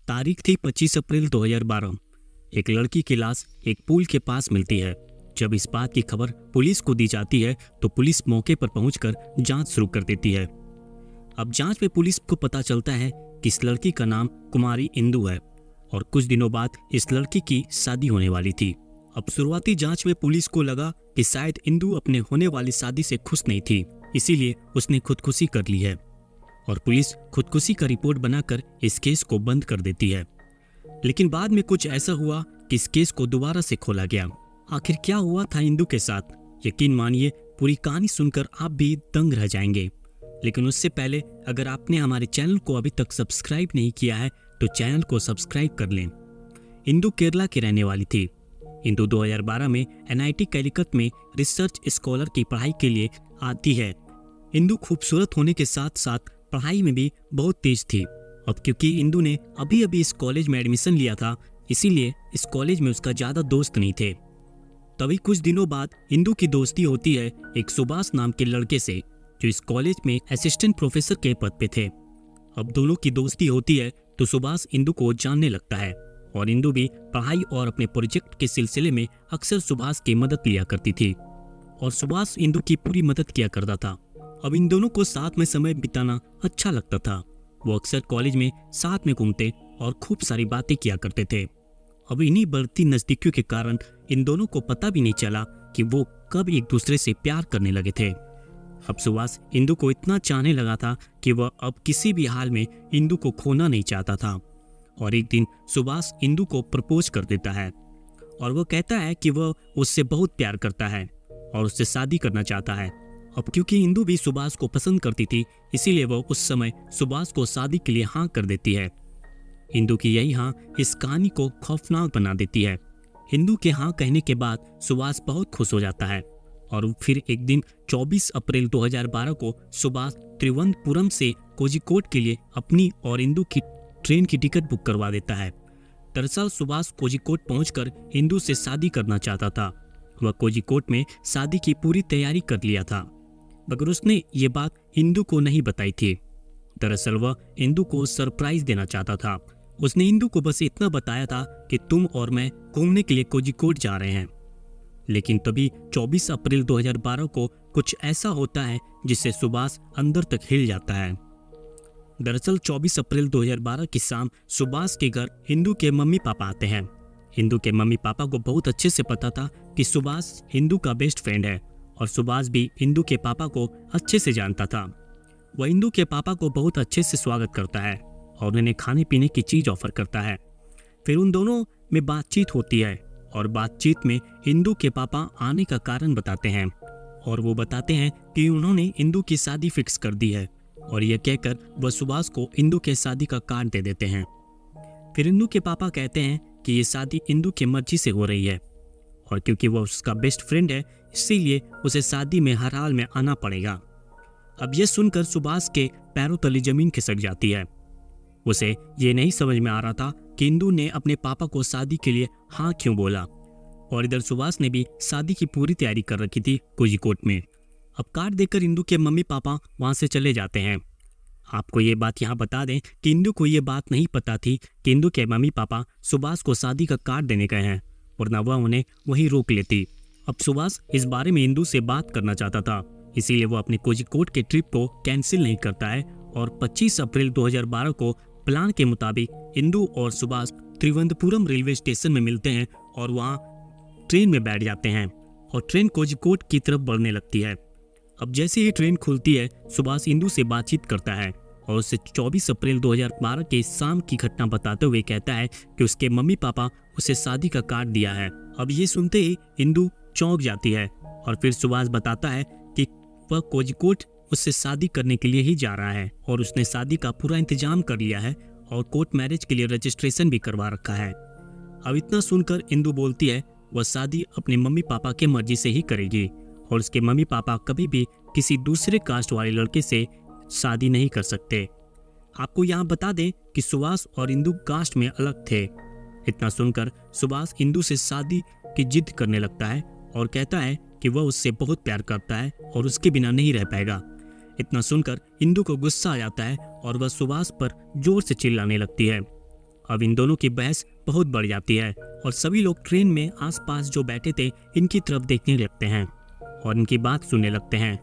तारीख थी 25 अप्रैल 2012। एक लड़की की लाश एक पुल के पास मिलती है। जब इस बात की खबर पुलिस को दी जाती है तो पुलिस मौके पर पहुंचकर जांच शुरू कर देती है। अब जांच में पुलिस को पता चलता है कि इस लड़की का नाम कुमारी इंदु है और कुछ दिनों बाद इस लड़की की शादी होने वाली थी। अब शुरुआती जांच में पुलिस को लगा कि शायद इंदु अपने होने वाली शादी से खुश नहीं थी, इसीलिए उसने खुदकुशी कर ली है और पुलिस खुदकुशी का रिपोर्ट बनाकर इस केस को बंद कर देती है। लेकिन बाद में कुछ ऐसा हुआ कि इस केस को दोबारा से खोला गया। आखिर क्या हुआ था इंदु के साथ, यकीन मानिए पूरी कहानी सुनकर आप भी दंग रह जाएंगे। लेकिन उससे पहले अगर आपने हमारे चैनल को अभी तक सब्सक्राइब नहीं किया है तो चैनल को सब्सक्राइब कर लें। इंदु केरला की रहने वाली थी। इंदु 2012 में NIT कैलिकट में रिसर्च स्कॉलर की पढ़ाई के लिए आती है। इंदु खूबसूरत होने के साथ साथ पढ़ाई में भी बहुत तेज थी। अब क्योंकि इंदु ने अभी अभी इस कॉलेज में एडमिशन लिया था, इसीलिए इस कॉलेज में उसका ज़्यादा दोस्त नहीं थे। तभी कुछ दिनों बाद इंदु की दोस्ती होती है एक सुभाष नाम के लड़के से, जो इस कॉलेज में असिस्टेंट प्रोफेसर के पद पे थे। अब दोनों की दोस्ती होती है तो सुभाष इंदु को जानने लगता है और इंदु भी पढ़ाई और अपने प्रोजेक्ट के सिलसिले में अक्सर सुभाष की मदद लिया करती थी और सुभाष इंदु की पूरी मदद किया करता था। अब इन दोनों को साथ में समय बिताना अच्छा लगता था। वो अक्सर कॉलेज में साथ में घूमते और खूब सारी बातें किया करते थे। अब इन्हीं बढ़ती नजदीकियों के कारण इन दोनों को पता भी नहीं चला कि वो कब एक दूसरे से प्यार करने लगे थे। अब सुभाष इंदु को इतना चाहने लगा था कि वह अब किसी भी हाल में इंदु को खोना नहीं चाहता था। और एक दिन सुभाष इंदु को प्रपोज कर देता है और वह कहता है कि वह उससे बहुत प्यार करता है और उससे शादी करना चाहता है। अब क्योंकि इंदु भी सुभाष को पसंद करती थी, इसीलिए वह उस समय सुभाष को शादी के लिए हाँ कर देती है। इंदु की यही हाँ इस कहानी को खौफनाक बना देती है। इंदु के हाँ कहने के बाद सुभाष बहुत खुश हो जाता है और फिर एक दिन 24 अप्रैल 2012 को सुभाष त्रिवेंद्रपुरम से कोझिकोड के लिए अपनी और इंदु की ट्रेन की टिकट बुक करवा देता है। दरअसल सुभाष कोझिकोड पहुंचकर इंदु से शादी करना चाहता था। वह कोझिकोड में शादी की पूरी तैयारी कर लिया था, मगर उसने ये बात इंदु को नहीं बताई थी। दरअसल वह इंदु को सरप्राइज देना चाहता था। उसने इंदु को बस इतना बताया था कि तुम और मैं घूमने के लिए कोझिकोड जा रहे हैं। लेकिन तभी 24 अप्रैल 2012 को कुछ ऐसा होता है जिससे सुभाष अंदर तक हिल जाता है। दरअसल 24 अप्रैल 2012 की शाम सुभाष के घर इंदु के मम्मी पापा आते हैं। इंदु के मम्मी पापा को बहुत अच्छे से पता था कि सुभाष इंदु का बेस्ट फ्रेंड है और सुभाष भी इंदु के पापा को अच्छे से जानता था। वह इंदु के पापा को बहुत अच्छे से स्वागत करता है और उन्हें खाने पीने की चीज ऑफर करता है। फिर उन दोनों में बातचीत होती है और बातचीत में इंदु के पापा आने का कारण बताते हैं और वो बताते हैं कि उन्होंने इंदु की शादी फिक्स कर दी है और यह कहकर वह सुभाष को इंदु के शादी का कार्ड दे देते हैं। फिर इंदु के पापा कहते हैं कि ये शादी इंदु की मर्जी से हो रही है और क्योंकि वह उसका बेस्ट फ्रेंड है, इसीलिए उसे शादी में हर हाल में आना पड़ेगा। अब यह सुनकर सुभाष के पैरों तले जमीन खिसक जाती है। उसे ये नहीं समझ में आ रहा था कि इंदु ने अपने पापा को शादी के लिए हाँ क्यों बोला। और इधर सुभाष ने भी शादी की पूरी तैयारी कर रखी थी कोझिकोड में। अब कार्ड देकर इंदु के मम्मी पापा वहां से चले जाते हैं। आपको ये बात यहाँ बता दें कि इंदु को ये बात नहीं पता थी कि इंदु के मम्मी पापा सुभाष को शादी का कार्ड देने गए हैं, वरना वह उन्हें वहीं रोक लेती। अब सुभाष इस बारे में इंदु से बात करना चाहता था, इसीलिए वो अपने कोझिकोड के ट्रिप को कैंसिल नहीं करता है और 25 अप्रैल 2012 को प्लान के मुताबिक इंदु और सुभाष त्रिवेंद्रपुरम रेलवे स्टेशन में मिलते हैं और वहां ट्रेन में बैठ जाते हैं और ट्रेन कोझिकोड की तरफ बढ़ने लगती है। अब जैसे ही ट्रेन खुलती है, सुभाष इंदु से बातचीत करता है और उसे 24 अप्रैल 2012 के शाम की घटना बताते हुए कहता है कि उसके मम्मी पापा उसे शादी का कार्ड दिया है। अब ये सुनते ही इंदु चौंक जाती है और फिर सुभाष बताता है कि वह कोझिकोड उससे शादी करने के लिए ही जा रहा है और उसने शादी का पूरा इंतजाम कर लिया है और कोर्ट मैरिज के लिए रजिस्ट्रेशन भी करवा रखा है। अब इतना सुनकर इंदु बोलती है वह शादी अपने मम्मी पापा के मर्जी से ही करेगी और उसके मम्मी पापा कभी भी किसी दूसरे कास्ट वाले लड़के से शादी नहीं कर सकते। आपको यहाँ बता दें कि सुभाष और इंदु कास्ट में अलग थे। इतना सुनकर सुभाष इंदु से शादी की जिद करने लगता है और कहता है कि वह उससे बहुत प्यार करता है और उसके बिना नहीं रह पाएगा। इतना सुनकर इंदु को गुस्सा आ जाता है और वह सुभाष पर जोर से चिल्लाने लगती है। अब इन दोनों की बहस बहुत बढ़ जाती है और सभी लोग ट्रेन में आसपास जो बैठे थे इनकी तरफ देखने लगते हैं और इनकी बात सुनने लगते हैं।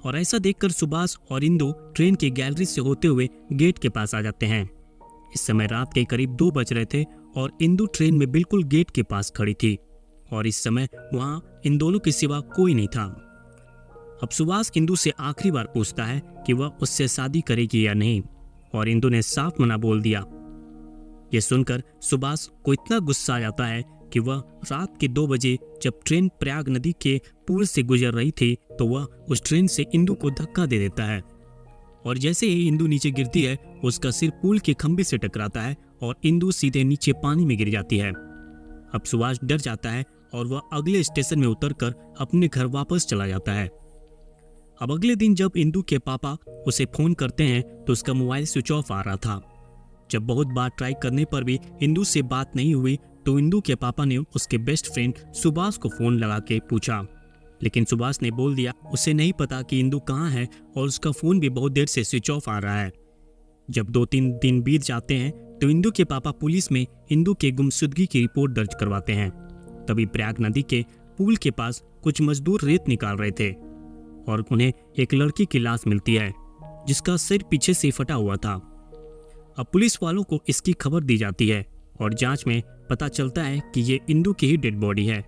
और ऐसा देखकर सुभाष और इंदु ट्रेन की गैलरी से होते हुए गेट के पास आ जाते हैं। इस समय रात के करीब 2 बज रहे थे और इंदु ट्रेन में बिल्कुल गेट के पास खड़ी थी और इस समय वहां इन दोनों के सिवा कोई नहीं था। अब सुभाष इंदु से आखिरी बार पूछता है कि वह उससे शादी करेगी या नहीं और इंदु ने साफ मना बोल दिया। यह सुनकर सुभाष को इतना गुस्सा आ जाता है कि वह रात के 2 बजे जब ट्रेन प्रयाग नदी के पुल से गुजर रही थी तो वह उस ट्रेन से इंदु को धक्का दे देता है और जैसे ही इंदु नीचे गिरती है उसका सिर पुल के खंभे से टकराता है और इंदु सीधे नीचे पानी में गिर जाती है। अब सुभाष डर जाता है और वह अगले स्टेशन में उतरकर अपने घर वापस चला जाता है। अब अगले दिन जब इंदु के पापा उसे फोन करते हैं तो उसका मोबाइल स्विच ऑफ आ रहा था। जब बहुत बार ट्राई करने पर भी इंदु से बात नहीं हुई तो इंदु के पापा ने उसके बेस्ट फ्रेंड सुभाष को फोन लगा के पूछा, लेकिन सुभाष ने बोल दिया उसे नहीं पता कि इंदु कहाँ है और उसका फोन भी बहुत देर से स्विच ऑफ आ रहा है। जब 2-3 दिन बीत जाते हैं तो इंदु के पापा पुलिस में इंदु के गुमशुदगी की रिपोर्ट दर्ज करवाते हैं। तभी प्रयाग नदी के पुल के पास कुछ मजदूर रेत निकाल रहे थे और उन्हें एक लड़की की लाश मिलती है जिसका सिर पीछे से फटा हुआ था। अब पुलिस वालों को इसकी खबर दी जाती है और जांच में पता चलता है कि ये इंदु की ही डेड बॉडी है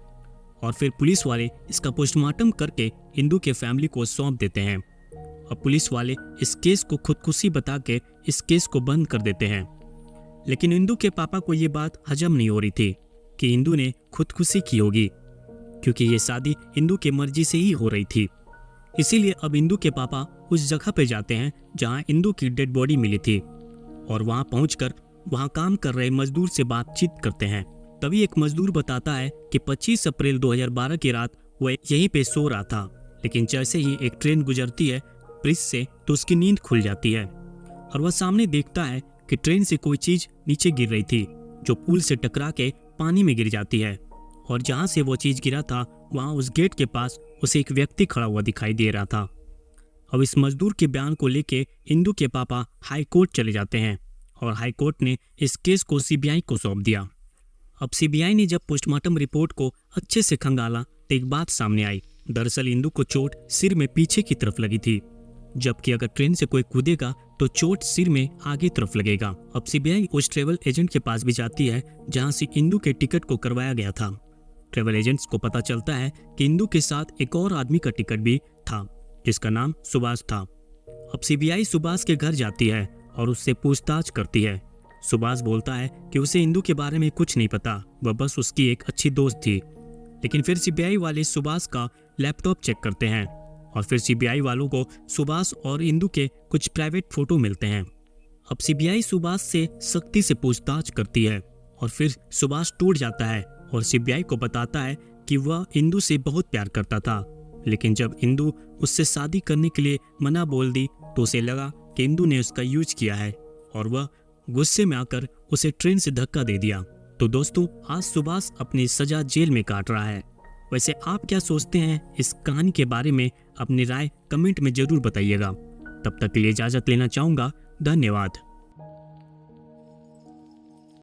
और फिर पुलिस वाले इसका पोस्टमार्टम करके इंदु के फैमिली को सौंप देते हैं। अब पुलिस वाले इस केस को खुदकुशी बता के इस केस को बंद कर देते हैं, लेकिन इंदु के पापा को ये बात हजम नहीं हो रही थी कि इंदु ने खुदकुशी की होगी, क्योंकि ये शादी इंदु की मर्जी से ही हो रही थी। इसीलिए अब इंदु के पापा उस जगह पे जाते हैं जहां इंदु की डेड बॉडी मिली थी और वहां पहुंचकर वहां काम कर रहे मजदूर से बातचीत करते हैं। तभी एक मजदूर बताता है कि 25 अप्रैल 2012 की रात वह यहीं पे सो रहा था, लेकिन जैसे ही एक ट्रेन गुजरती है ब्रिज से तो उसकी नींद खुल जाती है और वह सामने देखता है कि ट्रेन से कोई चीज नीचे गिर रही थी जो पुल से टकरा के पानी में गिर जाती है और जहां से वो चीज गिरा था वहां उस गेट के पास उसे एक व्यक्ति खड़ा हुआ दिखाई दे रहा था। अब इस मजदूर के बयान को लेके इंदु के पापा हाई कोर्ट चले जाते हैं और हाई कोर्ट ने इस केस को सीबीआई को सौंप दिया। अब सीबीआई ने जब पोस्टमार्टम रिपोर्ट को अच्छे से खंगाला तो एक बात सामने आई। दरअसल इंदु को चोट सिर में पीछे की तरफ लगी थी, जबकि अगर ट्रेन से कोई कूदेगा तो चोट सिर में आगे तरफ लगेगा। अब सीबीआई उस ट्रेवल एजेंट के पास भी जाती है जहां से इंदु के टिकट को करवाया गया था। ट्रेवल एजेंट्स को पता चलता है कि इंदु के साथ एक और आदमी का टिकट भी था जिसका नाम सुभाष था। अब सीबीआई सुभाष के घर जाती है और उससे पूछताछ करती है। सुभाष बोलता है कि उसे इंदु के बारे में कुछ नहीं पता, वह बस उसकी एक अच्छी दोस्त थी। लेकिन फिर सीबीआई वाले सुभाष का लैपटॉप चेक करते हैं और फिर सीबीआई वालों को सुभाष और इंदु के कुछ प्राइवेट फोटो मिलते हैं। अब सीबीआई सुभाष से सख्ती से पूछताछ करती है और फिर सुभाष टूट जाता है और सीबीआई को बताता है कि वह इंदु से बहुत प्यार करता था, लेकिन जब इंदु उससे शादी करने के लिए मना बोल दी तो उसे लगा कि इंदु ने उसका यूज किया है और वह गुस्से में आकर उसे ट्रेन से धक्का दे दिया। तो दोस्तों, आज सुभाष अपनी सजा जेल में काट रहा है। वैसे आप क्या सोचते हैं इस कहानी के बारे में? अपनी राय कमेंट में जरूर बताइएगा। तब तक के लिए इजाजत लेना चाहूंगा। धन्यवाद।